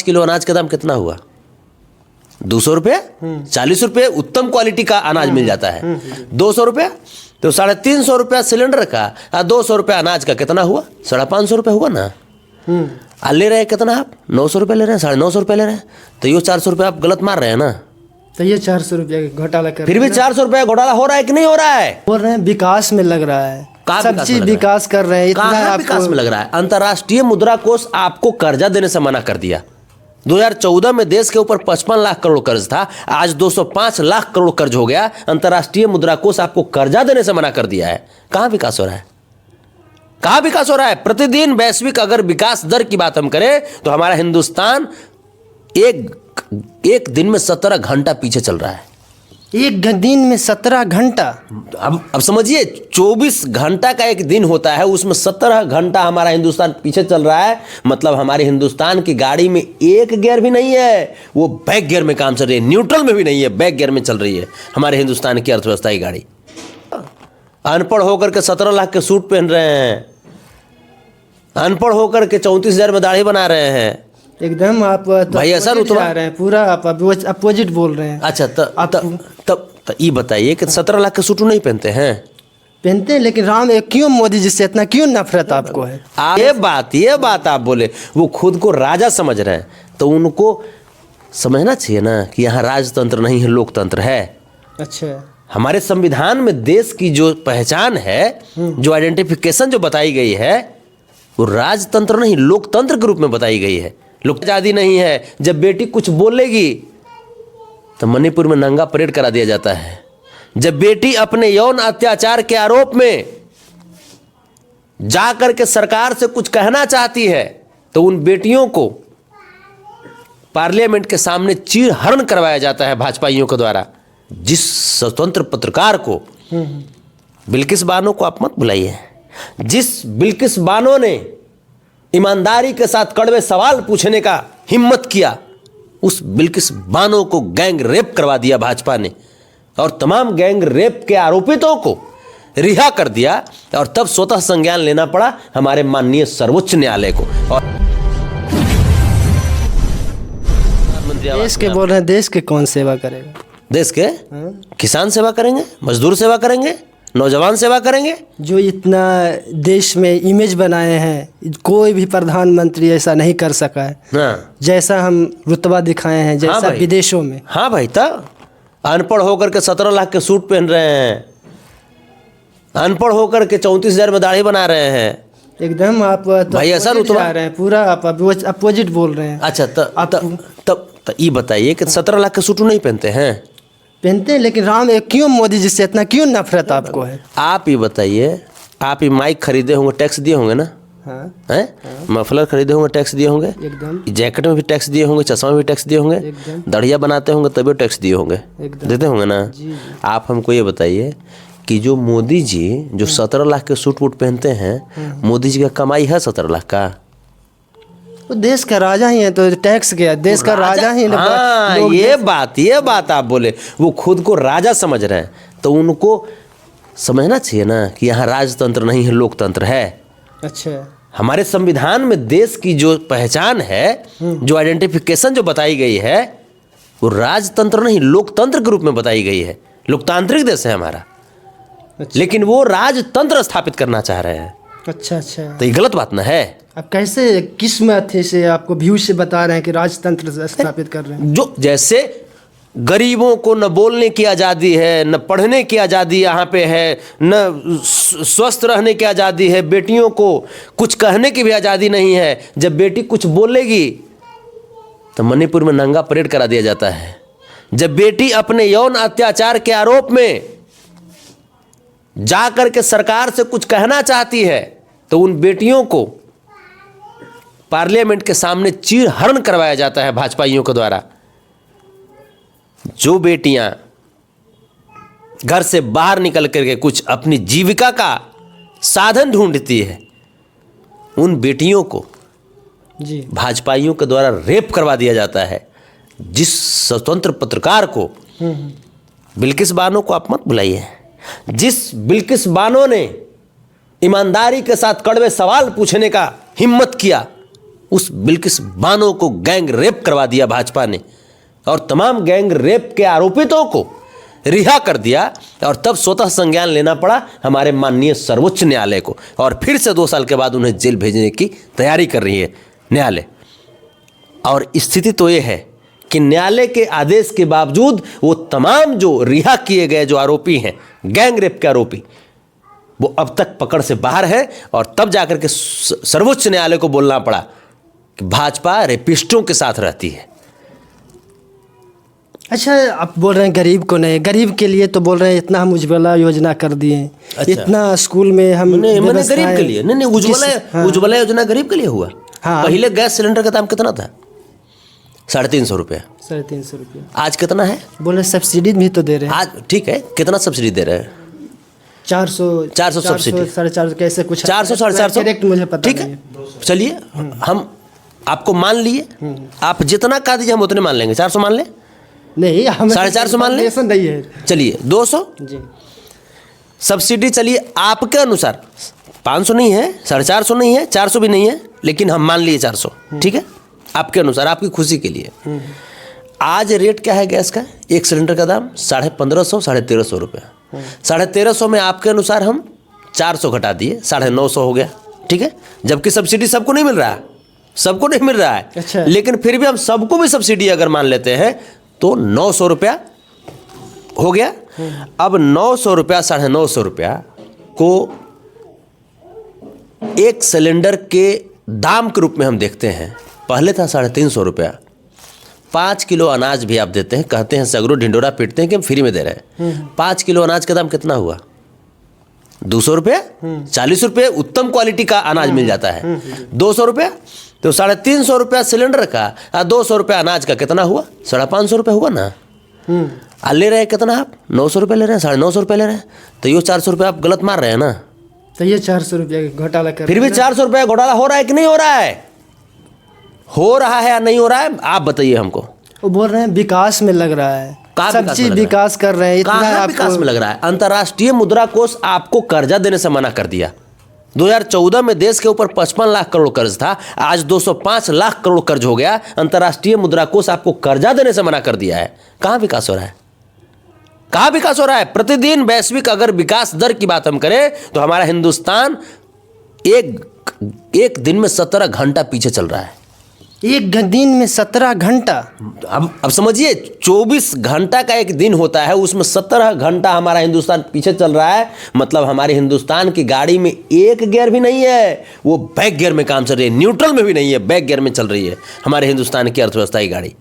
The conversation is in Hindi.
किलो अनाज का दाम कितना हुआ? 200 रुपये, 40 रुपये उत्तम क्वालिटी का अनाज मिल जाता है। 200 रुपये तो 350 रुपया सिलेंडर का, 200 रुपया अनाज का कितना हुआ? 550 रुपये हुआ ना। ले रहे हैं कितना आप? 900 रुपये ले रहे हैं, 950 रुपये ले रहे हैं, तो ये 400 रुपये आप गलत मार रहे हैं ना। तो ये 400 रुपये घोटाला कर, फिर भी 400 रुपये घोटाला हो रहा है कि नहीं हो रहा है? बोल रहे हैं विकास में लग रहा है, सब चीज विकास कर रहे हैं। इतना विकास में लग रहा है? अंतर्राष्ट्रीय मुद्रा कोष आपको कर्जा देने से मना कर दिया। 2014 में देश के ऊपर 55 लाख करोड़ कर्ज था, आज 205 लाख करोड़ कर्ज हो गया। अंतर्राष्ट्रीय मुद्रा कोष आपको कर्जा देने से मना कर दिया है। कहां विकास हो रहा है? कहां विकास हो रहा है? प्रतिदिन वैश्विक अगर विकास दर की बात हम करें तो हमारा हिंदुस्तान एक दिन में 17 घंटा पीछे चल रहा है। एक दिन में 17 घंटा। अब समझिए, 24 घंटा का एक दिन होता है, उसमें 17 घंटा हमारा हिंदुस्तान पीछे चल रहा है। मतलब हमारे हिंदुस्तान की गाड़ी में एक गियर भी नहीं है, वो बैक गियर में काम चल रही है, न्यूट्रल में भी नहीं है, बैक गियर में चल रही है हमारे हिंदुस्तान की अर्थव्यवस्था की गाड़ी। अनपढ़ होकर के 17 लाख के सूट पहन रहे हैं, अनपढ़ होकर के 34,000 में दाढ़ी बना रहे हैं। एकदम आप भाई ऐसा जा रहे हैं, पूरा आप अपोजिट बोल रहे हैं। अच्छा, तब ये बताइए कि 17 लाख के सूट नहीं पहनते हैं? पहनते हैं, लेकिन क्यों मोदी जी से इतना क्यों नफरत आपको है? ये बात आप बोले, वो खुद को राजा समझ रहे हैं, तो उनको समझना चाहिए ना कि यहाँ राजतंत्र नहीं है, लोकतंत्र है। अच्छा, हमारे संविधान में देश की जो पहचान है, जो आइडेंटिफिकेशन जो बताई गई है, वो राजतंत्र नहीं लोकतंत्र के रूप में बताई गई है। लोक आज़ादी नहीं है। जब बेटी कुछ बोलेगी तो मणिपुर में नंगा परेड करा दिया जाता है। जब बेटी अपने यौन अत्याचार के आरोप में जाकर के सरकार से कुछ कहना चाहती है तो उन बेटियों को पार्लियामेंट के सामने चीरहरण करवाया जाता है भाजपाइयों के द्वारा। जिस स्वतंत्र पत्रकार को, बिल्किस बानो को आप मत बुलाइए, जिस बिल्किस बानो ने ईमानदारी के साथ कड़वे सवाल पूछने का हिम्मत किया, उस बिल्किस बानो को गैंग रेप करवा दिया भाजपा ने, और तमाम गैंग रेप के आरोपितों को रिहा कर दिया। और तब स्वतः संज्ञान लेना पड़ा हमारे माननीय सर्वोच्च न्यायालय को। और देश के बोल रहे हैं, देश के कौन सेवा करेगा? देश के किसान सेवा करेंगे, मजदूर सेवा करेंगे, नौजवान सेवा करेंगे। जो इतना देश में इमेज बनाए हैं, कोई भी प्रधानमंत्री ऐसा नहीं कर सका है। हाँ। जैसा हम रुतबा दिखाए हैं, जैसा हाँ विदेशों में। हाँ भाई, तब अनपढ़ होकर के 17 लाख के सूट पहन रहे हैं, अनपढ़ होकर के 34,000 में दाढ़ी बना रहे हैं। एकदम आप भाई ऐसा जा रहे हैं, पूरा आप अपोजिट बोल रहे हैं। अच्छा, तब ये बताइए कि 17 लाख के सूट नहीं पहनते हैं? पहनते हैं, लेकिन क्यों मोदी जी से इतना क्यों नफरत आपको है? आप ही बताइए, आप ही माइक खरीदे होंगे, टैक्स दिए होंगे ना? हाँ। हैं? मफलर खरीदे होंगे, टैक्स दिए होंगे। एकदम। जैकेट में भी टैक्स दिए होंगे, चश्मा में भी टैक्स दिए होंगे, दढ़िया बनाते होंगे तभी टैक्स दिए होंगे, देते होंगे ना? जी। आप हमको ये बताइए कि जो मोदी जी जो 17 लाख के सूट वूट पहनते हैं, मोदी जी का कमाई है 17 लाख का? वो देश का राजा ही है, तो टैक्स क्या, देश का राजा ही। हाँ, ये बात आप बोले, वो खुद को राजा समझ रहे हैं, तो उनको समझना चाहिए ना कि यहाँ राजतंत्र नहीं है, लोकतंत्र है। अच्छा, हमारे संविधान में देश की जो पहचान है, जो आइडेंटिफिकेशन जो बताई गई है, वो राजतंत्र नहीं लोकतंत्र के रूप में बताई गई है। लोकतांत्रिक देश है हमारा। अच्छा। लेकिन वो राजतंत्र स्थापित करना चाह रहे हैं। अच्छा, तो ये गलत बात ना है? अब कैसे, किस मेथड से आपको व्यू से बता रहे हैं कि राजतंत्र स्थापित कर रहे हैं? जो जैसे गरीबों को न बोलने की आज़ादी है, न पढ़ने की आज़ादी यहाँ पे है, न स्वस्थ रहने की आज़ादी है, बेटियों को कुछ कहने की भी आज़ादी नहीं है। जब बेटी कुछ बोलेगी तो मणिपुर में नंगा परेड करा दिया जाता है। जब बेटी अपने यौन अत्याचार के आरोप में जाकर के सरकार से कुछ कहना चाहती है तो उन बेटियों को पार्लियामेंट के सामने चीरहरण करवाया जाता है भाजपाइयों के द्वारा। जो बेटियां घर से बाहर निकल करके कुछ अपनी जीविका का साधन ढूंढती है, उन बेटियों को जी भाजपाइयों के द्वारा रेप करवा दिया जाता है। जिस स्वतंत्र पत्रकार को, बिल्किस बानो को आप मत बुलाइए, जिस बिल्किस बानो ने ईमानदारी के साथ कड़वे सवाल पूछने का हिम्मत किया, उस बिल्किस बानो को गैंग रेप करवा दिया भाजपा ने और तमाम गैंग रेप के आरोपितों को रिहा कर दिया और तब स्वतः संज्ञान लेना पड़ा हमारे माननीय सर्वोच्च न्यायालय को और फिर से 2 साल के बाद उन्हें जेल भेजने की तैयारी कर रही है न्यायालय। और स्थिति तो ये है कि न्यायालय के आदेश के बावजूद वो तमाम जो रिहा किए गए जो आरोपी हैं गैंग रेप के आरोपी वो अब तक पकड़ से बाहर है और तब जाकर के सर्वोच्च न्यायालय को बोलना पड़ा कि भाजपा रेपिस्टों के साथ रहती है। अच्छा, आप बोल रहे हैं गरीब को नहीं, गरीब के लिए तो बोल रहे हैं इतना हम उज्ज्वला योजना कर दिए। अच्छा। इतना स्कूल में हम मैंने गरीब के लिए नहीं उज्ज्वला योजना गरीब के लिए हुआ। हाँ। पहले गैस सिलेंडर का दाम कितना था? 350 रुपया। 350 रुपया। आज कितना है? बोले सब्सिडी भी तो दे रहे हैं। आज ठीक है, कितना सब्सिडी दे रहे हैं? 400 सब्सिडी, 450 कैसे कुछ 400 450 डायरेक्ट मुझे पता ठीक है। चलिए हम आपको मान लिए, आप जितना कहा दीजिए हम उतने मान लेंगे। 400 मान लें? नहीं, हमें 450 मान लें? नहीं है। चलिए 200 जी सब्सिडी। चलिए आपके अनुसार 500 नहीं है, 450 नहीं है, 400 भी नहीं है, लेकिन हम मान लिए 400। ठीक है, आपके अनुसार, आपकी खुशी के लिए। आज रेट क्या है गैस का? एक सिलेंडर का दाम 1550 1350 रुपया। 1350 में आपके अनुसार हम 400 घटा दिए, 950 हो गया। ठीक है, जबकि सब्सिडी सबको नहीं मिल रहा है, सबको नहीं मिल रहा है। अच्छा। लेकिन फिर भी हम सबको भी सब्सिडी अगर मान लेते हैं तो 900 रुपया हो गया। अब 900 रुपया 950 रुपया को एक सिलेंडर के दाम के रूप में हम देखते हैं। पहले था 350 रुपया। 5 किलो अनाज भी आप देते हैं, कहते हैं सगरो ढिंडोरा पीटते हैं कि हम फ्री में दे रहे हैं। 5 किलो अनाज का दाम कितना हुआ? 200 रुपये, 40 रुपये उत्तम क्वालिटी का अनाज मिल जाता है। 200 रुपये तो 350 रुपया सिलेंडर का और 200 रुपया अनाज का कितना हुआ? 550 रुपये हुआ ना। ले रहे हैं कितना आप? 900 रुपये ले रहे हैं, 950 रुपये ले रहे हैं, तो ये 400 रुपये आप गलत मार रहे हैं ना। तो ये 400 रुपया घोटाला कर, फिर भी 400 रुपये घोटाला हो रहा है कि नहीं हो रहा है? हो रहा है या नहीं हो रहा है, आप बताइए हमको। वो बोल रहे हैं विकास में लग रहा है, कहाँ सब चीज विकास कर रहे हैं। इतना कहाँ विकास में लग रहा है? अंतर्राष्ट्रीय मुद्रा कोष आपको कर्जा देने से मना कर दिया। 2014 में देश के ऊपर 55 लाख करोड़ कर्ज था, आज 205 लाख करोड़ कर्ज हो गया। अंतर्राष्ट्रीय मुद्रा कोष आपको कर्जा देने से मना कर दिया है। कहाँ विकास हो रहा है? कहाँ विकास हो रहा है? प्रतिदिन वैश्विक अगर विकास दर की बात हम करें तो हमारा हिंदुस्तान एक दिन में 17 घंटा पीछे चल रहा है। एक दिन में 17 घंटा। अब समझिए, 24 घंटा का एक दिन होता है, उसमें 17 घंटा हमारा हिंदुस्तान पीछे चल रहा है। मतलब हमारे हिंदुस्तान की गाड़ी में एक गियर भी नहीं है, वो बैक गियर में काम चल रही है, न्यूट्रल में भी नहीं है, बैक गियर में चल रही है हमारे हिंदुस्तान की अर्थव्यवस्था की गाड़ी।